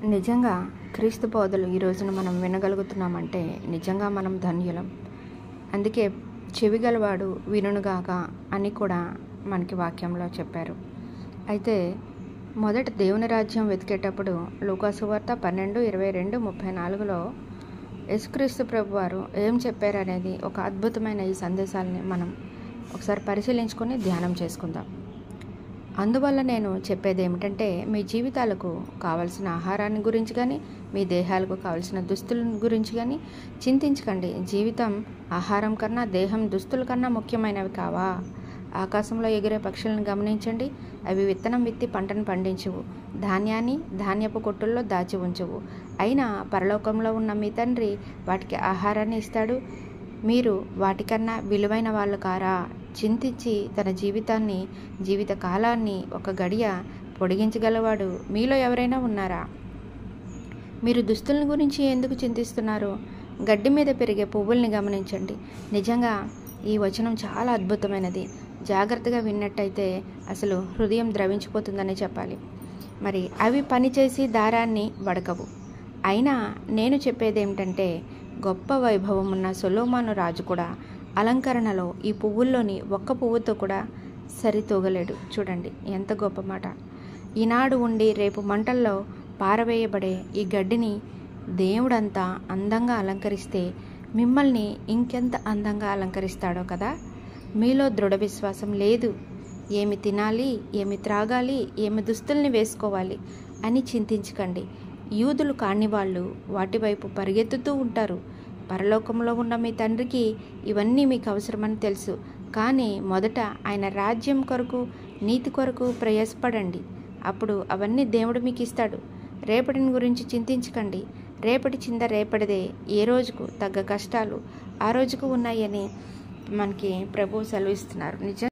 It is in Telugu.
నిజంగా క్రీస్తు బోధలు ఈ రోజున మనం వినగలుగుతున్నామంటే నిజంగా మనం ధన్యులం. అందుకే చెవిగలవాడు వినుగాక అని కూడా మనకి వాక్యంలో చెప్పారు. అయితే మొదట దేవుని రాజ్యం వెతికేటప్పుడు లూకా సువార్త 12:22-34లో యేసుక్రీస్తు ప్రభు వారు ఏం చెప్పారనేది ఒక అద్భుతమైన ఈ సందేశాలని మనం ఒకసారి పరిశీలించుకొని ధ్యానం చేసుకుందాం. అందువల్ల నేను చెప్పేది ఏమిటంటే, మీ జీవితాలకు కావలసిన ఆహారాన్ని గురించి కానీ, మీ దేహాలకు కావలసిన దుస్తుల గురించి కానీ చింతించకండి. జీవితం ఆహారం కన్నా, దేహం దుస్తుల కన్నా ముఖ్యమైనవి కావా? ఆకాశంలో ఎగిరే పక్షులను గమనించండి. అవి విత్తనం విత్తి పంటను పండించవు, ధాన్యాన్ని ధాన్యపు కొట్టుల్లో దాచి ఉంచవు. అయినా పరలోకంలో ఉన్న మీ తండ్రి వాటికి ఆహారాన్ని ఇస్తాడు. మీరు వాటికన్నా విలువైన వాళ్ళు కారా? చింతించి తన జీవిత కాలాన్ని ఒక గడియ పొడిగించగలవాడు మీలో ఎవరైనా ఉన్నారా? మీరు దుస్తుల గురించి ఎందుకు చింతిస్తున్నారు? గడ్డి మీద పెరిగే పువ్వుల్ని గమనించండి. నిజంగా ఈ వచనం చాలా అద్భుతమైనది. జాగ్రత్తగా విన్నట్టయితే అసలు హృదయం ద్రవించిపోతుందని చెప్పాలి. మరి అవి పనిచేసి దారాన్ని వడకవు. అయినా నేను చెప్పేది ఏమిటంటే, గొప్ప వైభవం ఉన్న సొలొమోను రాజు కూడా అలంకరణలో ఈ పువ్వుల్లోని ఒక్క పువ్వుతో కూడా సరితూగలేడు. చూడండి ఎంత గొప్ప మాట. ఈనాడు ఉండి రేపు మంటల్లో పారవేయబడే ఈ గడ్డిని దేవుడంతా అందంగా అలంకరిస్తే మిమ్మల్ని ఇంకెంత అందంగా అలంకరిస్తాడో కదా. మీలో దృఢ విశ్వాసం లేదు. ఏమి తినాలి, ఏమి త్రాగాలి, ఏమి దుస్తుల్ని వేసుకోవాలి అని చింతించకండి. యూదులు కాని వాళ్ళు వాటి వైపు పరిగెత్తుతూ ఉంటారు. పరలోకంలో ఉన్న మీ తండ్రికి ఇవన్నీ మీకు అవసరమని తెలుసు. కానీ మొదట ఆయన రాజ్యం కొరకు, నీతి కొరకు ప్రయాసపడండి. అప్పుడు అవన్నీ దేవుడు మీకు ఇస్తాడు. రేపటిని గురించి చింతించకండి. రేపటి చింత రేపటిదే. ఏ రోజుకు తగ్గ కష్టాలు ఆ రోజుకు ఉన్నాయని మనకి ప్రభువు సెలవిస్తున్నారు. నిజం